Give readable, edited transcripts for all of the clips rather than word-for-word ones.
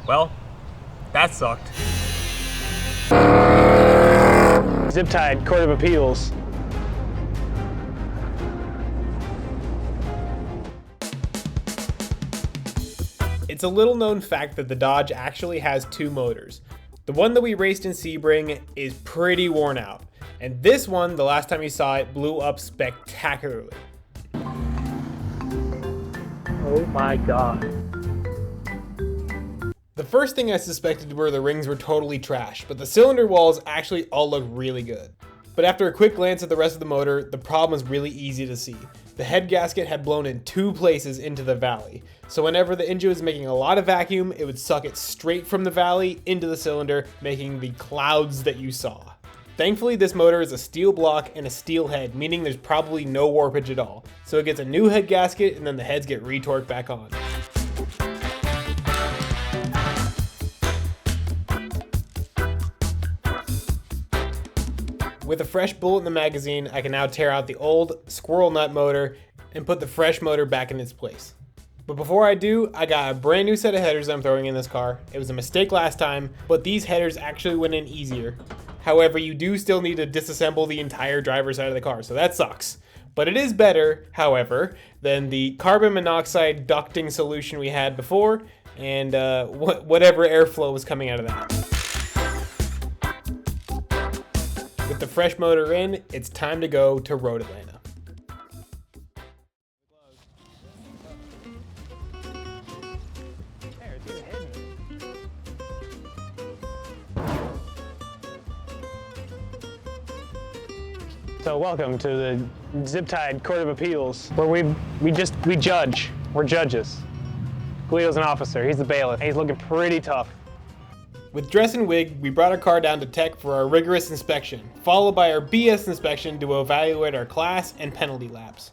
Well, that sucked. Zip tied, Court of Appeals. It's a little known fact that the Dodge actually has two motors. The one that we raced in Sebring is pretty worn out, and this one, the last time you saw it, blew up spectacularly. Oh my god. The first thing I suspected were the rings were totally trash, but the cylinder walls actually all look really good. But after a quick glance at the rest of the motor, the problem was really easy to see. The head gasket had blown in two places into the valley, so whenever the engine was making a lot of vacuum, it would suck it straight from the valley into the cylinder, making the clouds that you saw. Thankfully, this motor is a steel block and a steel head, meaning there's probably no warpage at all. So it gets a new head gasket and then the heads get retorqued back on. With a fresh bullet in the magazine, I can now tear out the old squirrel nut motor and put the fresh motor back in its place. But before I do, I got a brand new set of headers I'm throwing in this car. It was a mistake last time, but these headers actually went in easier. However, you do still need to disassemble the entire driver's side of the car, so that sucks. But it is better, however, than the carbon monoxide ducting solution we had before, and whatever airflow was coming out of that. With the fresh motor in, it's time to go to Road Atlanta. So welcome to the zip-tied Court of Appeals, where we judge. We're judges. Guido's an officer. He's the bailiff. He's looking pretty tough. With dress and wig, we brought our car down to tech for our rigorous inspection, followed by our BS inspection to evaluate our class and penalty laps.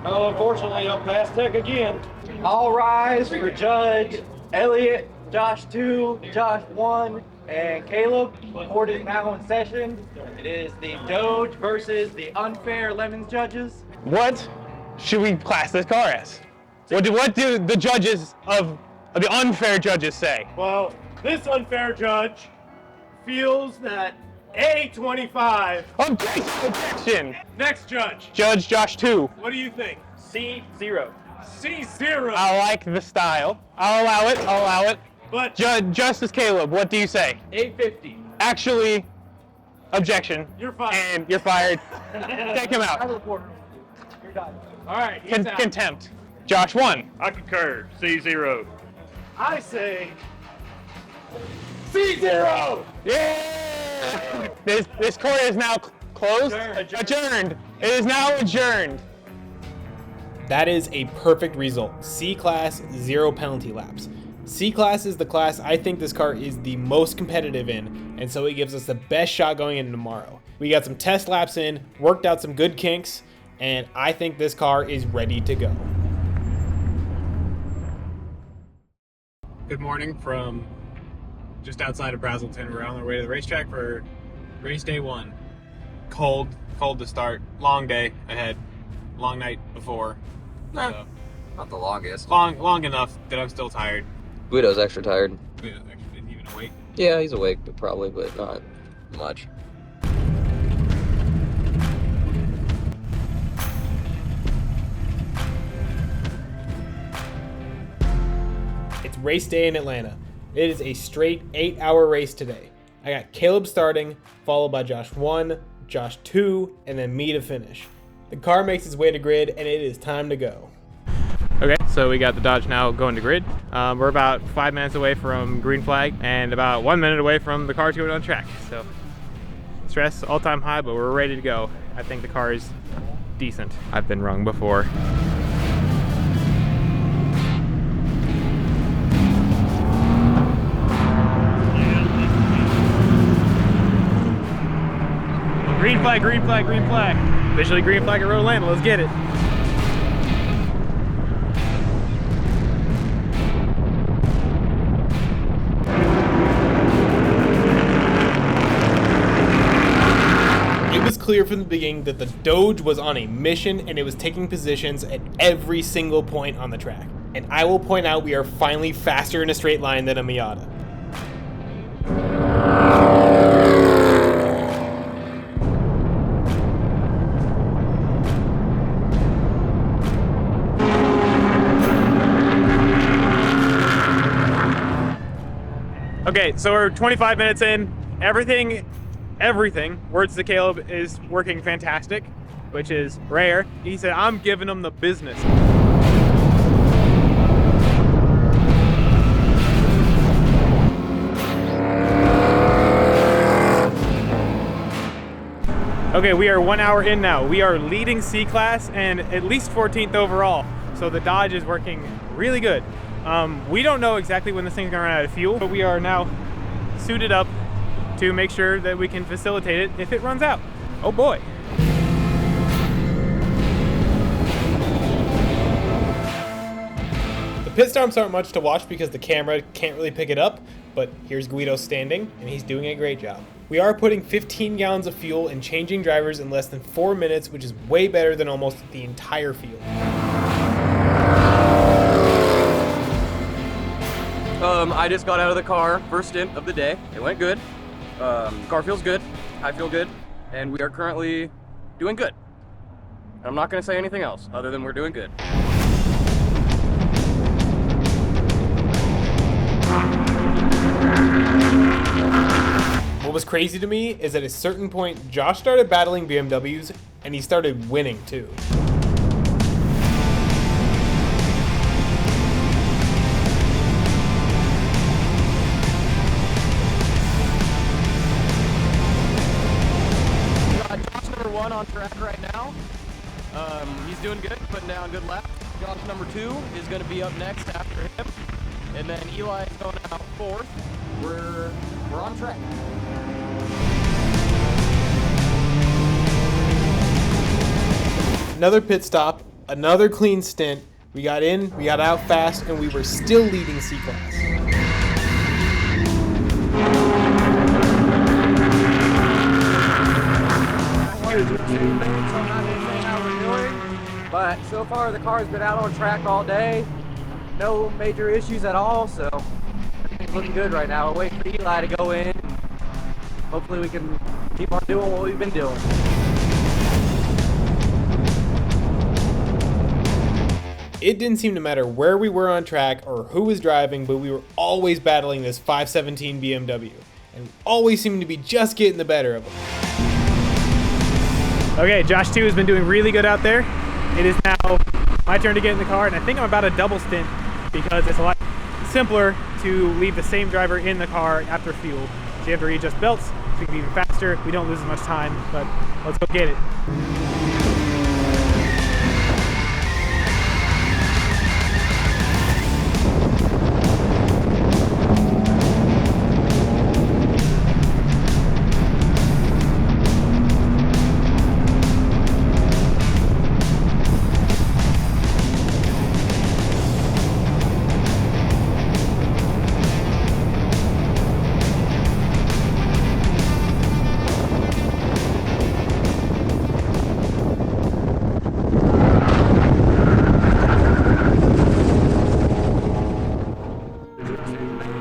Oh, unfortunately, I'm past tech again. All rise for Judge Elliott, Josh 2, Josh 1, and Caleb. The court is now in session. It is the Doge versus the unfair Lemons judges. What should we class this car as? What do the judges of the unfair judges say? Well, this unfair judge feels that A25. Objection! Next judge, Judge Josh 2. what do you think? C0. C0. I like the style. I'll allow it. But Justice Caleb, what do you say? 850. Actually, objection. you're fine. And you're fired. Take him out. You're done. All right, he's out. Contempt. Josh 1. I concur. C0. I say C0. Yeah! This court is now closed. Adjourned. It is now adjourned. That is a perfect result. C-Class, 0 penalty laps. C-Class is the class I think this car is the most competitive in, and so it gives us the best shot going in tomorrow. We got some test laps in, worked out some good kinks, and I think this car is ready to go. Good morning from just outside of Brazelton. We're on our way to the racetrack for race day 1. Cold to start. Long day ahead. Long night before. So, Not the longest. long enough that I'm still tired. Guido's extra tired. We actually didn't even awake. Yeah, he's awake, but not much. It's race day in Atlanta. It is a straight 8-hour race today. I got Caleb starting, followed by Josh 1, Josh 2, and then me to finish. The car makes its way to grid, and it is time to go. Okay, so we got the Dodge now going to grid. We're about 5 minutes away from green flag and about 1 minute away from the cars going on track. So stress all-time high, but we're ready to go. I think the car is decent. I've been wrong before. Green flag, green flag, green flag. Officially green flag at Road Atlanta, let's get it. It was clear from the beginning that the Doge was on a mission and it was taking positions at every single point on the track. And I will point out we are finally faster in a straight line than a Miata. Okay, so we're 25 minutes in. Everything, words to Caleb, is working fantastic, which is rare. He said, I'm giving him the business. Okay, we are 1 hour in now. We are leading C-Class and at least 14th overall. So the Dodge is working really good. We don't know exactly when this thing's gonna run out of fuel, but we are now suited up to make sure that we can facilitate it if it runs out. Oh boy. The pit stops aren't much to watch because the camera can't really pick it up, but here's Guido standing, and he's doing a great job. We are putting 15 gallons of fuel and changing drivers in less than 4 minutes, which is way better than almost the entire field. I just got out of the car, first stint of the day. It went good. Car feels good. I feel good. And we are currently doing good. And I'm not going to say anything else other than we're doing good. What was crazy to me is at a certain point, Josh started battling BMWs, and he started winning too. Josh number 1 on track right now. He's doing good, putting down good laps. Josh number 2 is going to be up next after him. And then Eli is going out 4th. We're on track. Another pit stop, another clean stint. We got in, we got out fast, and we were still leading C-Class. But so far the car's been out on track all day. No major issues at all, so everything's looking good right now. We're waiting for Eli to go in. Hopefully we can keep on doing what we've been doing. It didn't seem to matter where we were on track or who was driving, but we were always battling this 517 BMW, and we always seemed to be just getting the better of them. Okay, Josh 2 has been doing really good out there. It is now my turn to get in the car, and I think I'm about to double stint because it's a lot simpler to leave the same driver in the car after fuel. So you have to readjust belts, so we can be even faster. We don't lose as much time, but let's go get it.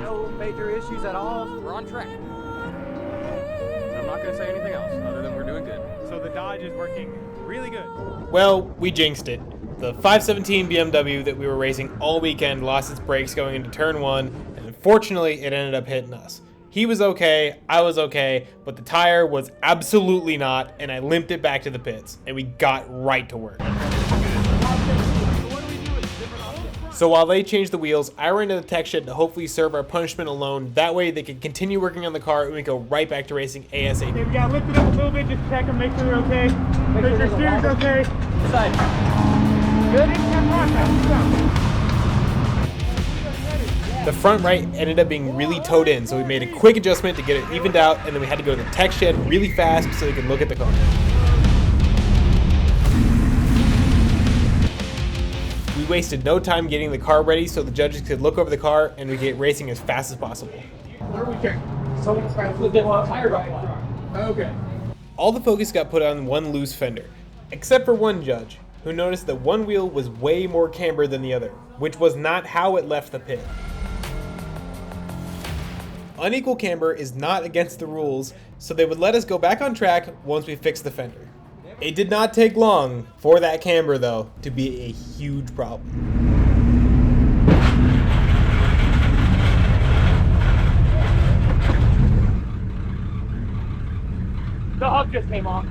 No major issues at all. We're on track. And I'm not going to say anything else other than we're doing good. So the Dodge is working really good. Well, we jinxed it. The 517 BMW that we were racing all weekend lost its brakes going into turn 1, and unfortunately it ended up hitting us. He was okay, I was okay, but the tire was absolutely not, and I limped it back to the pits, and we got right to work. So while they changed the wheels, I ran to the tech shed to hopefully serve our punishment alone. That way they could continue working on the car and we go right back to racing ASAP. Okay, we gotta lift it up a little bit, just check them, make sure they're okay. Make sure your steering's okay. Side. The front right ended up being really towed in, so we made a quick adjustment to get it evened out, and then we had to go to the tech shed really fast so we could look at the car. We wasted no time getting the car ready so the judges could look over the car and we get racing as fast as possible. Okay. All the focus got put on one loose fender, except for one judge, who noticed that one wheel was way more cambered than the other. which was not how it left the pit. Unequal camber is not against the rules, so they would let us go back on track once we fixed the fender. It did not take long for that camber, though, to be a huge problem. The hub just came off.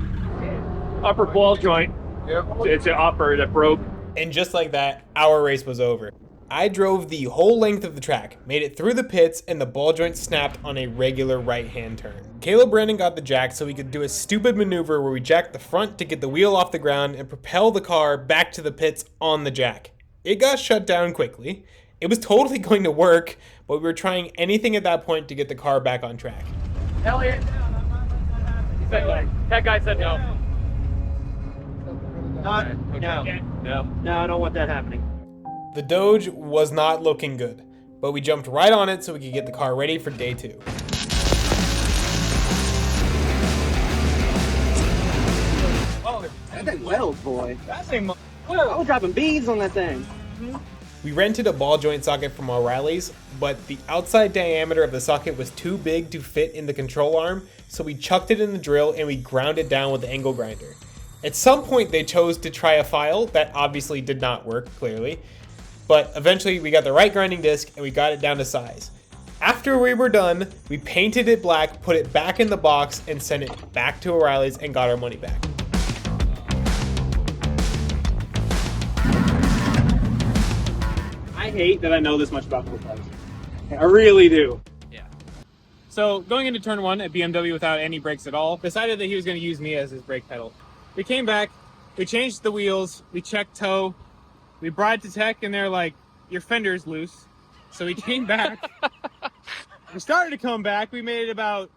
Upper ball joint. Yep. It's an upper that broke. And just like that, our race was over. I drove the whole length of the track, made it through the pits, and the ball joint snapped on a regular right-hand turn. Caleb Brandon got the jack so we could do a stupid maneuver where we jacked the front to get the wheel off the ground and propel the car back to the pits on the jack. It got shut down quickly. It was totally going to work, but we were trying anything at that point to get the car back on track. Elliot. That guy said no. No, I don't want that happening. The Doge was not looking good, but we jumped right on it so we could get the car ready for day 2. Oh, that thing weld, boy. That thing, I was dropping beads on that thing. We rented a ball joint socket from O'Reilly's, but the outside diameter of the socket was too big to fit in the control arm, so we chucked it in the drill and we ground it down with the angle grinder. At some point they chose to try a file. That obviously did not work, clearly, but eventually we got the right grinding disc and we got it down to size. After we were done, we painted it black, put it back in the box, and sent it back to O'Reilly's and got our money back. I hate that I know this much about motorcycles. I really do. Yeah. So going into turn 1 at BMW without any brakes at all, decided that he was going to use me as his brake pedal. We came back, we changed the wheels, we checked toe, we brought it to tech, and they're like, your fender's loose. So we came back. We started to come back. We made it about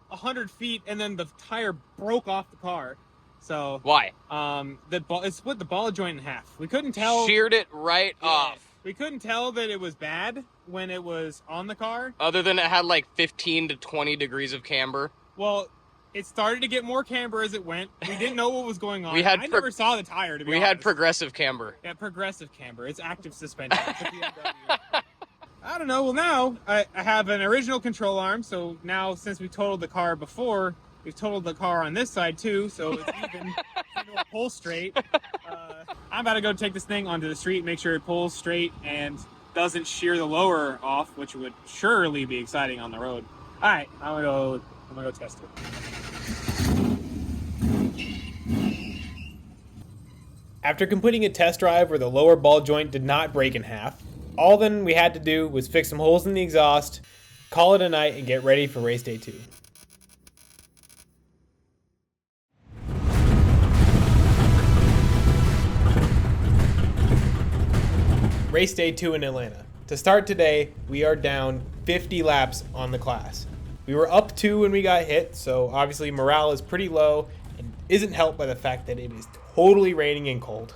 100 feet, and then the tire broke off the car. So Why? It split the ball joint in half. We couldn't tell. Sheared it right off. We couldn't tell that it was bad when it was on the car. Other than it had like 15 to 20 degrees of camber. Well, it started to get more camber as it went. We didn't know what was going on. We had I never saw the tire, to be honest. We had progressive camber. Yeah, progressive camber. It's active suspension. It's a BMW. I don't know. Well, now I have an original control arm. So now, since we totaled the car before, we've totaled the car on this side too. So it's even. It'll pull straight. I'm about to go take this thing onto the street, make sure it pulls straight and doesn't shear the lower off, which would surely be exciting on the road. All right, I'm gonna go test it. After completing a test drive where the lower ball joint did not break in half, all then we had to do was fix some holes in the exhaust, call it a night, and get ready for race day 2. Race day 2 in Atlanta. To start today, we are down 50 laps on the class. We were up 2 when we got hit, so obviously morale is pretty low and isn't helped by the fact that it is totally raining and cold.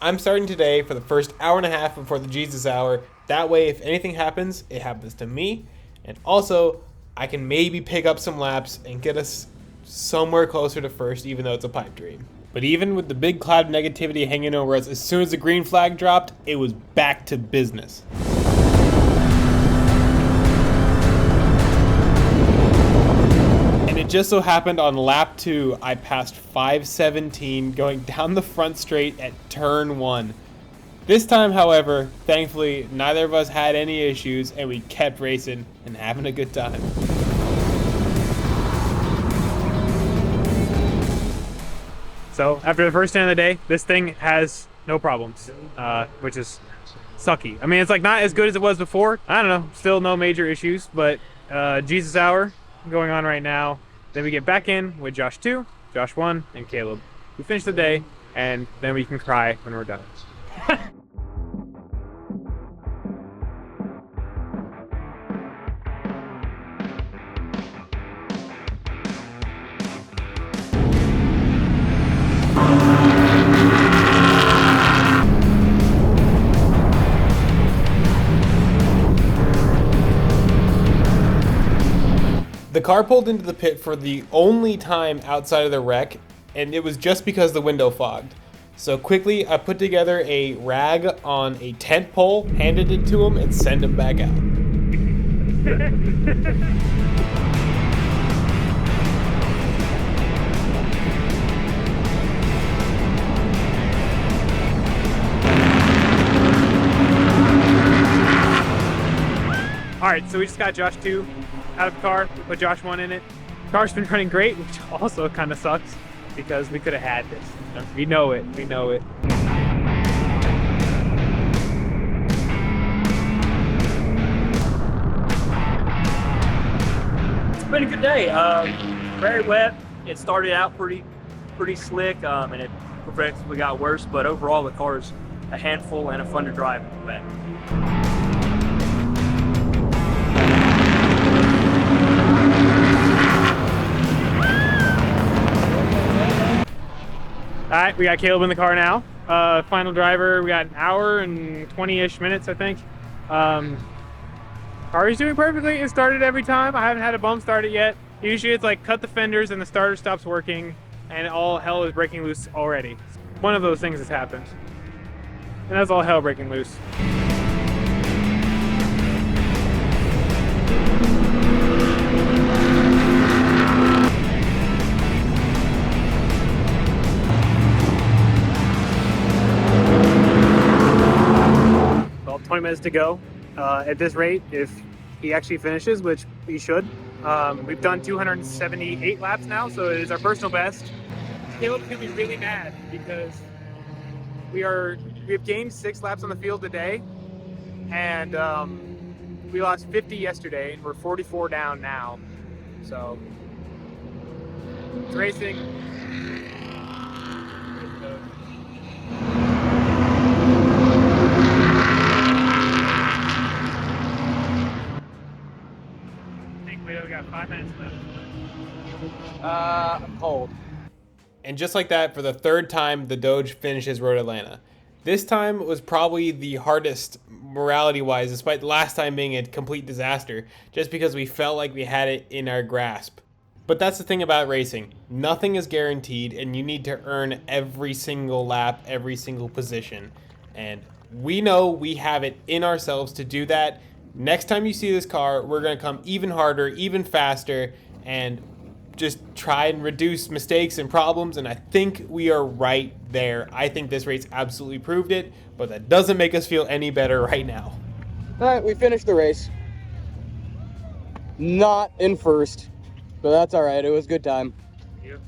I'm starting today for the first hour and a half before the Jesus hour. That way, if anything happens, it happens to me. And also, I can maybe pick up some laps and get us somewhere closer to first, even though it's a pipe dream. But even with the big cloud of negativity hanging over us, as soon as the green flag dropped, it was back to business. And it just so happened on lap 2, I passed 517 going down the front straight at turn 1. This time, however, thankfully, neither of us had any issues and we kept racing and having a good time. So after the first 10 of the day, this thing has no problems, which is sucky. I mean, it's like not as good as it was before. I don't know, still no major issues, but Jesus hour going on right now. Then we get back in with Josh 2, Josh 1, and Caleb. We finish the day, and then we can cry when we're done. The car pulled into the pit for the only time outside of the wreck, and it was just because the window fogged. So quickly, I put together a rag on a tent pole, handed it to him, and sent him back out. All right, so we just got Josh 2 out of the car. We put Josh 1 in it. Car's been running great, which also kind of sucks because we could have had this. We know it. We know it. It's been a good day. Very wet. It started out pretty slick, and it progressively got worse. But overall, the car is a handful and a fun to drive. Wet. All right, we got Caleb in the car now. Final driver, we got an hour and 20-ish minutes, I think. Car is doing perfectly. It started every time. I haven't had a bump start it yet. Usually it's like cut the fenders and the starter stops working and all hell is breaking loose already. One of those things has happened. And that's all hell breaking loose. Well, 20 minutes to go. At this rate, if he actually finishes, which he should, we've done 278 laps now, so it is our personal best. Caleb's gonna be really mad because we have gained 6 laps on the field today, and we lost 50 yesterday, and we're 44 down now. So it's racing. We got 5 minutes left. I'm cold. And just like that, for the third time, the Doge finishes Road Atlanta. This time was probably the hardest morality-wise, despite last time being a complete disaster, just because we felt like we had it in our grasp. But that's the thing about racing. Nothing is guaranteed, and you need to earn every single lap, every single position. And we know we have it in ourselves to do that. Next time you see this car, we're going to come even harder, even faster, and just try and reduce mistakes and problems, and I think we are right there. I think this race absolutely proved it, but that doesn't make us feel any better right now. All right, we finished the race. Not in first, but that's all right. It was a good time. Yeah. Can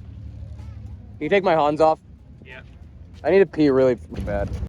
you take my Hans off? Yeah. I need to pee really bad.